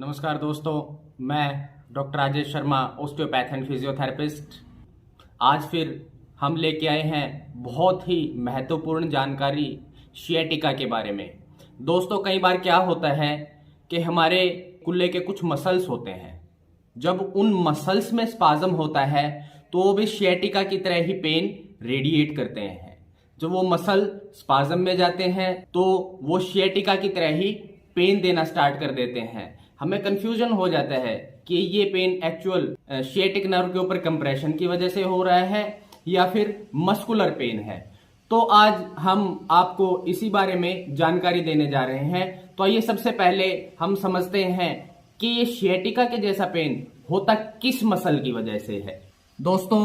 नमस्कार दोस्तों, मैं doctor Rajesh Sharma, osteopath and physiotherapist. आज फिर हम लेके आए हैं बहुत ही महत्वपूर्ण जानकारी शियाटिका के बारे में। दोस्तों, कई बार क्या होता है कि हमारे कुल्ले के कुछ मसल्स होते हैं, जब उन मसल्स में स्पाज्म होता है तो वो भी शियाटिका की तरह ही पेन रेडिएट करते हैं। जब वो मसल स्पाज्म में जाते हैं तो वो शियाटिका की तरह ही पेन देना स्टार्ट कर देते हैं। हमें कंफ्यूजन हो जाता है कि ये पेन एक्चुअल शियाटिक नर्व के ऊपर कंप्रेशन की वजह से हो रहा है या फिर मस्कुलर पेन है। तो आज हम आपको इसी बारे में जानकारी देने जा रहे हैं। तो आइए सबसे पहले हम समझते हैं कि ये शियाटिका के जैसा पेन होता किस मसल की वजह से है। दोस्तों,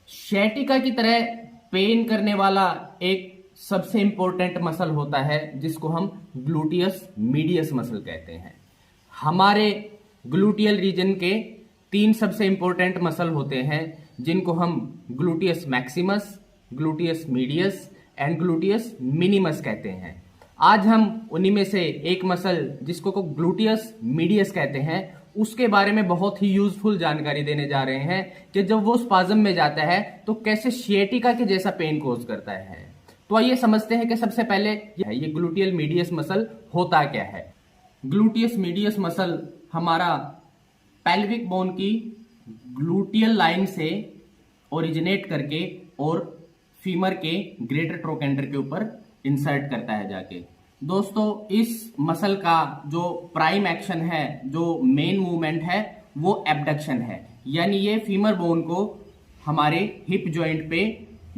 शियाटिका की तरह पेन करने वाला एक सबसे इंपॉर्टेंट मसल होता है जिसको हम ग्लूटियस मीडियस मसल कहते हैं। हमारे ग्लूटियल रीजन के 3 सबसे इंपॉर्टेंट मसल होते हैं जिनको हम gluteus Maximus, gluteus medius and gluteus minimus कहते हैं। आज हम उन्हीं में से एक मसल जिसको को ग्लूटियस मीडियस कहते हैं उसके बारे में बहुत ही यूजफुल जानकारी देने जा रहे हैं कि जब वो स्पाज्म में जाता है तो कैसे शियाटिका के जैसा पेन कोज करता है। तो आइए समझते हैं कि सबसे पहले ये ग्लूटियल मीडियस मसल होता क्या है। ग्लूटियस मीडियस मसल हमारा पेल्विक बोन की ग्लूटियल लाइन से ओरिजिनेट करके और फीमर के ग्रेटर ट्रोकेंडर के ऊपर इंसर्ट करता है जाके। दोस्तों, इस मसल का जो प्राइम एक्शन है, जो मेन मूवमेंट है, वो एब्डक्शन है। यानी ये फीमर बोन को हमारे हिप जॉइंट पे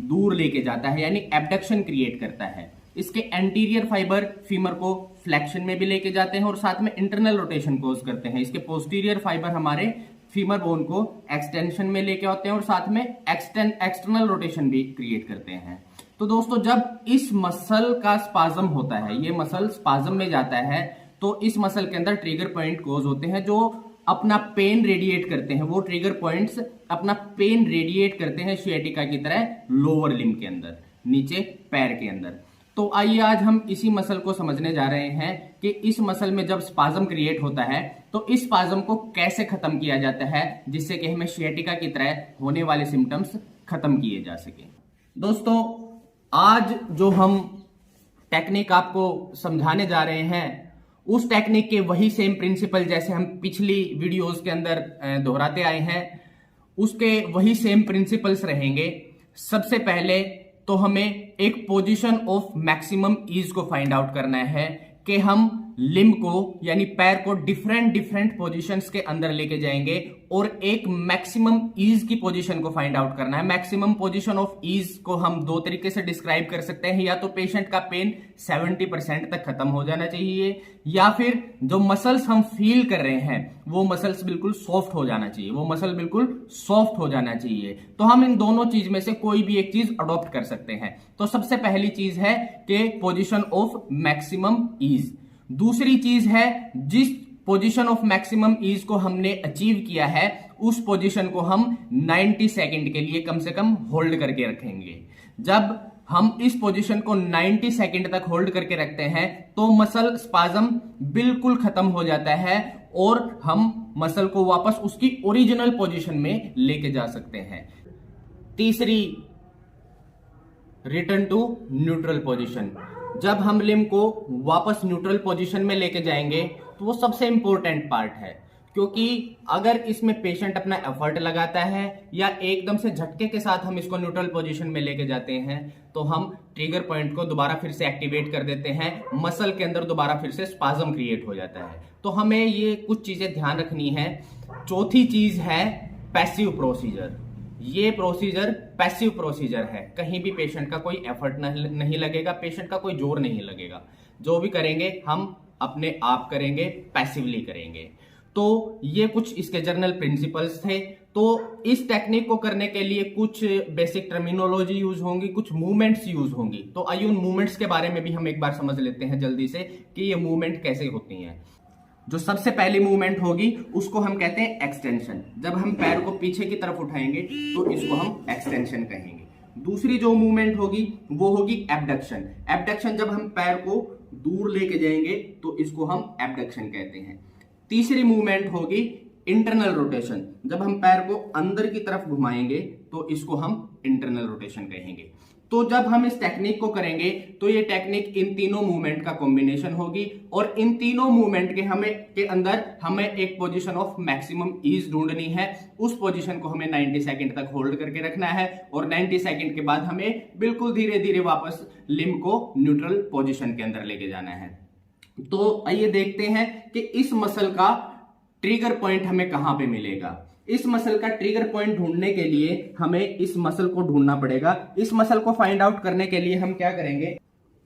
दूर लेके जाता है, यानी एब्डक्शन क्रिएट करता है। इसके एंटीरियर फाइबर फीमर को फ्लेक्शन में भी लेके जाते हैं और साथ में इंटरनल रोटेशन कोज करते हैं। इसके पोस्टीरियर फाइबर हमारे फीमर बोन को एक्सटेंशन में लेके आते हैं और साथ में एक्सटर्नल रोटेशन भी क्रिएट करते हैं। तो दोस्तों, जब इस मसल का स्पाज्म होता है, ये मसल स्पाज्म में जाता है, तो इस मसल के अंदर ट्रिगर पॉइंट कोज होते हैं जो अपना पेन रेडिएट करते हैं। वो ट्रिगर पॉइंट्स अपना पेन रेडिएट करते हैं शियाटिका की तरह लोअर लिम्ब के अंदर, नीचे पैर के अंदर। तो आइए आज हम इसी मसल को समझने जा रहे हैं कि इस मसल में जब स्पाज्म क्रिएट होता है तो इस स्पाज्म को कैसे खत्म किया जाता है जिससे कि हमें शियाटिका की तरह होने वाले सिम्टम्स खत्म किए जा सके। दोस्तों, आज जो हम टेक्निक आपको समझाने जा रहे हैं उस टेक्निक के वही सेम प्रिंसिपल जैसे हम पिछली वीडियोस के अंदर दोहराते आए हैं, उसके वही सेम प्रिंसिपल्स रहेंगे। सबसे पहले तो हमें एक पोजीशन ऑफ मैक्सिमम ईज को फाइंड आउट करना है कि हम लिम्ब को यानी पैर को डिफरेंट पोजीशंस के अंदर लेके जाएंगे और एक मैक्सिमम ईज की पोजीशन को फाइंड आउट करना है। मैक्सिमम पोजीशन ऑफ ईज को हम 2 तरीके से डिस्क्राइब कर सकते हैं, या तो पेशेंट का पेन 70% तक खत्म हो जाना चाहिए, या फिर जो मसल्स हम फील कर रहे हैं वो मसल्स बिल्कुल सॉफ्ट हो जाना चाहिए, वो मसल बिल्कुल सॉफ्ट हो जाना चाहिए। तो हम इन दोनों चीज में से कोई भी एक चीज अडॉप्ट कर सकते हैं। तो सबसे पहली चीज है कि पोजीशन ऑफ मैक्सिमम ईज। दूसरी चीज है, जिस पोजीशन ऑफ मैक्सिमम ईज को हमने अचीव किया है उस पोजीशन को हम 90 सेकंड के लिए कम से कम होल्ड करके रखेंगे। जब हम इस पोजीशन को 90 सेकंड तक होल्ड करके रखते हैं तो मसल स्पाज्म बिल्कुल खत्म हो जाता है और हम मसल को वापस उसकी ओरिजिनल पोजीशन में लेके जा सकते हैं। तीसरी, रिटर्न टू न्यूट्रल पोजीशन। जब हम लिम्ब को वापस न्यूट्रल पोजीशन में लेके जाएंगे तो वो सबसे इंपॉर्टेंट पार्ट है, क्योंकि अगर इसमें पेशेंट अपना एफर्ट लगाता है या एकदम से झटके के साथ हम इसको न्यूट्रल पोजीशन में लेके जाते हैं तो हम ट्रिगर पॉइंट को दोबारा फिर से एक्टिवेट कर देते हैं, मसल के अंदर दोबारा फिर से स्पाज्म क्रिएट हो जाता है। तो हमें ये कुछ चीजें ध्यान रखनी है। चौथी चीज है पैसिव प्रोसीजर। ये प्रोसीजर पैसिव प्रोसीजर है, कहीं भी पेशेंट का कोई एफर्ट नहीं लगेगा, पेशेंट का कोई जोर नहीं लगेगा। जो भी करेंगे हम अपने आप करेंगे, पैसिवली करेंगे। तो ये कुछ इसके जनरल प्रिंसिपल्स थे। तो इस टेक्निक को करने के लिए कुछ बेसिक टर्मिनोलॉजी यूज होंगी, कुछ मूवमेंट्स यूज होंगी। तो आइए उन मूवमेंट्स के बारे में भी हम एक बार समझ लेते हैं जल्दी से कि ये मूवमेंट कैसे होती हैं। जो सबसे पहली मूवमेंट होगी उसको हम कहते हैं एक्सटेंशन। जब हम पैर को पीछे की तरफ उठाएंगे तो इसको हम एक्सटेंशन कहेंगे। दूसरी जो मूवमेंट होगी वो होगी एब्डक्शन। एब्डक्शन जब हम पैर को दूर लेके जाएंगे तो इसको हम एबडक्शन कहते हैं। तीसरी मूवमेंट होगी इंटरनल रोटेशन। जब हम पैर को अंदर की तरफ घुमाएंगे तो इसको हम इंटरनल रोटेशन कहेंगे। तो जब हम इस टेक्निक को करेंगे तो ये टेक्निक इन तीनों मूवमेंट का कॉम्बिनेशन होगी और इन तीनों मूवमेंट के अंदर हमें एक पोजीशन ऑफ मैक्सिमम ईज ढूंढनी है। उस पोजीशन को हमें 90 सेकंड तक होल्ड करके रखना है और 90 सेकंड के बाद हमें बिल्कुल धीरे धीरे वापस लिम्ब को न्यूट्रल पोजीशन के अंदर लेके जाना है। तो आइए देखते हैं कि इस मसल का ट्रिगर पॉइंट हमें कहां पे मिलेगा। इस मसल का ट्रिगर पॉइंट ढूंढने के लिए हमें इस मसल को ढूंढना पड़ेगा। इस मसल को फाइंड आउट करने के लिए हम क्या करेंगे,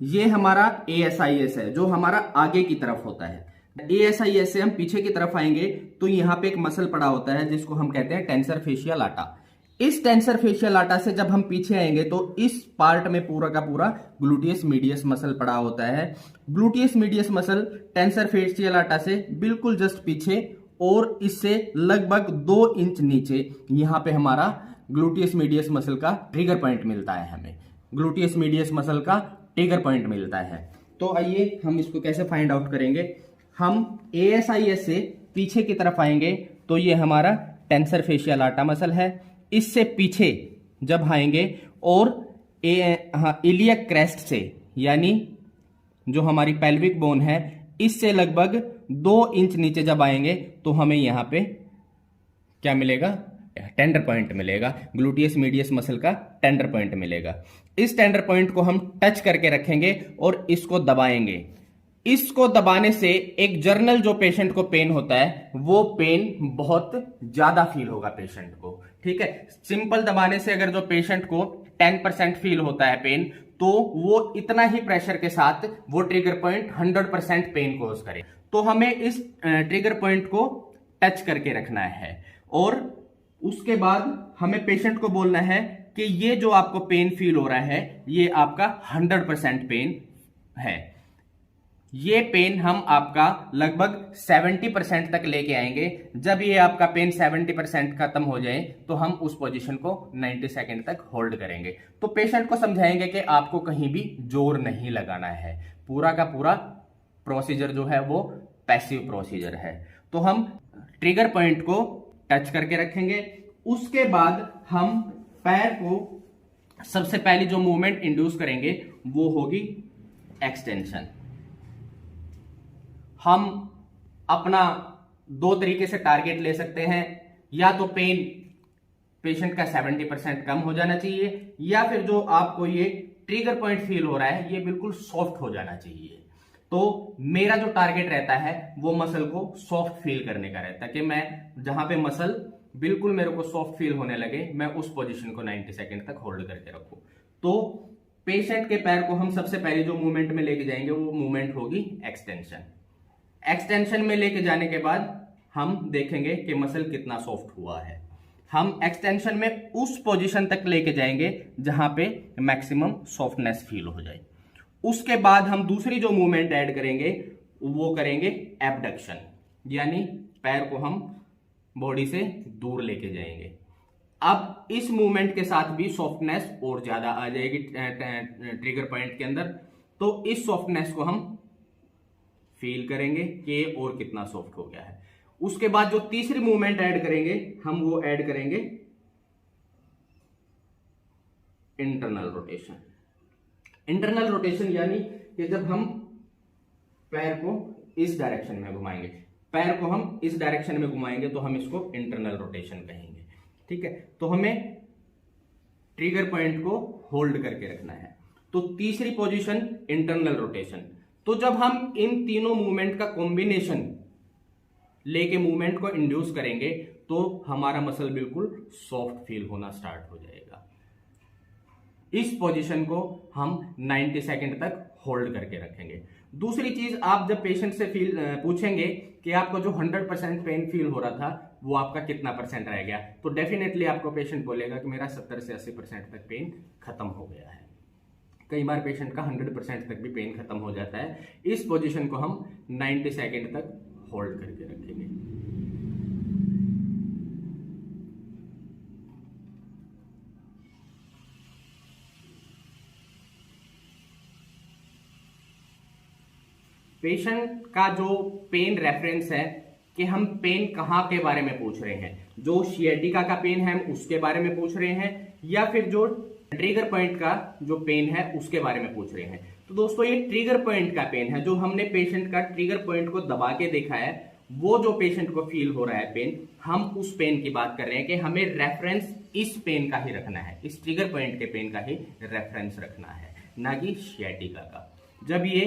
ये हमारा ASIS है जो हमारा आगे की तरफ होता है। ASIS से हम पीछे की तरफ आएंगे तो यहां पे एक मसल पड़ा होता है जिसको हम कहते हैं टेंसर फेशियल लाटा। इस टेंसर फेशियल लाटा से जब हम पीछे आएंगे तो इस पार्ट में पूरा का पूरा ग्लूटियस मीडियस मसल पड़ा होता है। Gluteus medius muscle tensor fascial latae से बिल्कुल जस्ट पीछे और इससे लगभग 2 इंच नीचे यहां पे हमारा ग्लूटियस मीडियस मसल का ट्रिगर पॉइंट मिलता है। हमें ग्लूटियस मीडियस मसल का ट्रिगर पॉइंट मिलता है। तो आइए हम इसको कैसे फाइंड आउट करेंगे। हम ASIS से पीछे की तरफ आएंगे तो ये हमारा टेंसर फेशियल लाटा मसल है। इससे पीछे जब आएंगे और इलियक क्रेस्ट से यानी जो हमारी पेल्विक बोन है इससे लगभग 2 इंच नीचे जब आएंगे तो हमें यहां पे क्या मिलेगा, टेंडर पॉइंट मिलेगा। ग्लूटियस मीडियस मसल का टेंडर पॉइंट मिलेगा। इस टेंडर पॉइंट को हम टच करके रखेंगे और इसको दबाएंगे। इसको दबाने से एक जर्नल जो पेशेंट को पेन होता है वो पेन बहुत ज्यादा फील होगा पेशेंट को। ठीक है, सिंपल दबाने से अगर जो पेशेंट को 10% फील होता है पेन तो वो इतना ही प्रेशर के साथ वो ट्रिगर पॉइंट 100% पेन कोज करे। तो हमें इस ट्रिगर पॉइंट को टच करके रखना है और उसके बाद हमें पेशेंट को बोलना है कि ये जो आपको पेन फील हो रहा है ये आपका 100% पेन है। ये पेन हम आपका लगभग 70% तक लेके आएंगे। जब ये आपका पेन 70% खत्म हो जाए तो हम उस पोजीशन को 90 सेकंड तक होल्ड करेंगे। तो पेशेंट को समझाएंगे कि आपको कहीं भी जोर नहीं लगाना है। पूरा का पूरा प्रोसीजर जो है वो पैसिव प्रोसीजर है। तो हम ट्रिगर पॉइंट को टच करके रखेंगे। उसके बाद हम पैर को सबसे पहली जो मूवमेंट इंड्यूस करेंगे वो होगी एक्सटेंशन। हम अपना 2 तरीके से टारगेट ले सकते हैं, या तो पेन पेशेंट का 70% कम हो जाना चाहिए या फिर जो आपको ये ट्रिगर पॉइंट फील हो रहा है ये बिल्कुल सॉफ्ट हो जाना चाहिए। तो मेरा जो टारगेट रहता है वो मसल को सॉफ्ट फील करने का रहता है कि मैं जहां पे मसल बिल्कुल मेरे को सॉफ्ट फील होने लगे मैं उस पोजीशन को 90 सेकंड तक होल्ड करके रखूं। तो पेशेंट के पैर को हम सबसे पहले जो मूवमेंट में लेके जाएंगे वो मूवमेंट होगी एक्सटेंशन। एक्सटेंशन में लेके जाने के बाद हम देखेंगे कि मसल कितना सॉफ्ट हुआ है। हम एक्सटेंशन में उस पोजीशन तक लेके जाएंगे जहां पे मैक्सिमम सॉफ्टनेस फील हो जाए। उसके बाद हम दूसरी जो मूवमेंट ऐड करेंगे वो करेंगे एबडक्शन, यानी पैर को हम बॉडी से दूर लेके जाएंगे। अब इस मूवमेंट के साथ भी सॉफ्टनेस और ज्यादा आ जाएगी ट्रिगर पॉइंट के अंदर। तो इस सॉफ्टनेस को हम फील करेंगे कि और कितना सॉफ्ट हो गया है। उसके बाद जो तीसरी मूवमेंट ऐड करेंगे हम वो ऐड करेंगे इंटरनल रोटेशन। इंटरनल रोटेशन यानी कि जब हम पैर को इस डायरेक्शन में घुमाएंगे, पैर को हम इस डायरेक्शन में घुमाएंगे तो हम इसको इंटरनल रोटेशन कहेंगे। ठीक है, तो हमें ट्रिगर पॉइंट को होल्ड करके रखना है। तो तीसरी पोजीशन इंटरनल रोटेशन। तो जब हम इन तीनों मूवमेंट का कॉम्बिनेशन लेके मूवमेंट को इंड्यूस करेंगे तो हमारा मसल बिल्कुल सॉफ्ट फील होना स्टार्ट हो जाएगा। इस पोजीशन को हम 90 सेकंड तक होल्ड करके रखेंगे। दूसरी चीज, आप जब पेशेंट से पूछेंगे कि आपको जो 100% पेन फील हो रहा था वो आपका कितना परसेंट रह गया, तो डेफिनेटली आपको पेशेंट बोलेगा कि मेरा 70 से 80% तक पेन खत्म हो गया है। कई बार पेशेंट का 100% तक भी पेन खत्म हो जाता है। इस पोजीशन को हम 90 सेकंड तक होल्ड करके रखेंगे। पेशेंट का जो पेन रेफरेंस है कि हम पेन कहाँ के बारे में पूछ रहे हैं, जो सियाटिका का पेन है हम उसके बारे में पूछ रहे हैं या फिर जो ट्रिगर पॉइंट का जो पेन है उसके बारे में पूछ रहे हैं। तो दोस्तों ये ट्रिगर पॉइंट का पेन है, जो हमने पेशेंट का ट्रिगर पॉइंट को दबा के देखा है, वो जो पेशेंट को फील हो रहा है पेन, हम उस पेन की बात कर रहे हैं कि हमें रेफरेंस इस पेन का ही रखना है, इस ट्रिगर पॉइंट के पेन का ही रेफरेंस रखना है, ना कि सियाटिका का। जब ये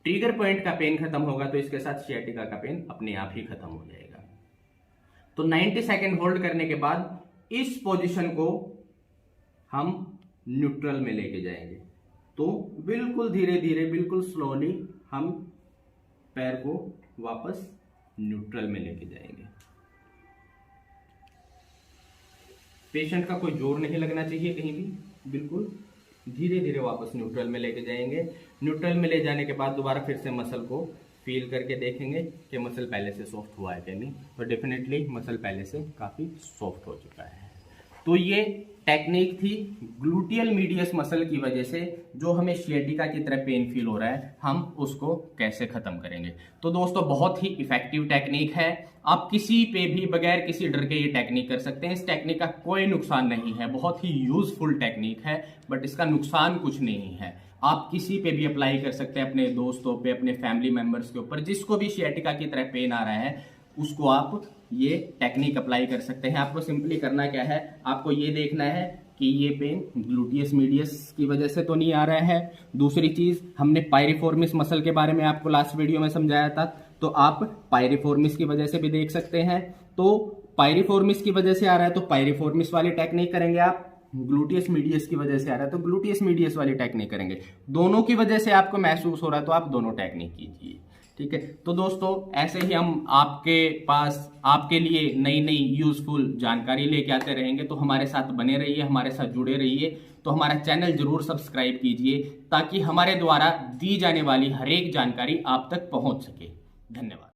ट्रिगर पॉइंट का पेन खत्म होगा तो इसके साथ सियाटिका का पेन अपने आप ही खत्म हो जाएगा। तो 90 सेकेंड होल्ड करने के बाद इस पोजीशन को हम न्यूट्रल में लेके जाएंगे। तो बिल्कुल धीरे धीरे, बिल्कुल स्लोली हम पैर को वापस न्यूट्रल में लेके जाएंगे। पेशेंट का कोई जोर नहीं लगना चाहिए कहीं भी, बिल्कुल धीरे धीरे वापस न्यूट्रल में लेके जाएंगे। न्यूट्रल में ले जाने के बाद दोबारा फिर से मसल को फील करके देखेंगे कि मसल पहले से सॉफ्ट हुआ है कि नहीं। तो डेफिनेटली मसल पहले से काफ़ी सॉफ्ट हो चुका है। तो ये टेक्निक थी ग्लूटियल मीडियस मसल की वजह से जो हमें सियाटिका की तरह पेन फील हो रहा है, हम उसको कैसे खत्म करेंगे। तो दोस्तों बहुत ही इफेक्टिव टेक्निक है, आप किसी पे भी बगैर किसी डर के ये टेक्निक कर सकते हैं। इस टेक्निक का कोई नुकसान नहीं है, बहुत ही यूजफुल टेक्निक है, बट इसका नुकसान कुछ नहीं है। आप किसी पे भी अप्लाई कर सकते हैं, अपने दोस्तों पे, अपने फैमिली मेंबर्स के ऊपर, जिसको भी सियाटिका की तरह पेन आ रहा है उसको आप ये टेक्निक अप्लाई कर सकते हैं। आपको सिंपली करना क्या है, आपको ये देखना है कि ये पेन ग्लूटियस मीडियस की वजह से तो नहीं आ रहा है। दूसरी चीज, हमने पायरिफॉर्मिस मसल के बारे में आपको लास्ट वीडियो में समझाया था, तो आप पायरिफॉर्मिस की वजह से भी देख सकते हैं। तो पायरिफॉर्मिस की वजह से आ रहा है तो पायरिफॉर्मिस वाली टेक्निक करेंगे आप, ग्लूटियस मीडियस की वजह से आ रहा है तो ग्लूटियस मीडियस वाली टेक्निक करेंगे। दोनों की वजह से आपको महसूस हो रहा है तो आप दोनों टेक्निक कीजिए, ठीक है। तो दोस्तों ऐसे ही हम आपके पास आपके लिए नई नई यूजफुल जानकारी लेके आते रहेंगे, तो हमारे साथ बने रहिए, हमारे साथ जुड़े रहिए। तो हमारा चैनल जरूर सब्सक्राइब कीजिए ताकि हमारे द्वारा दी जाने वाली हर एक जानकारी आप तक पहुंच सके। धन्यवाद।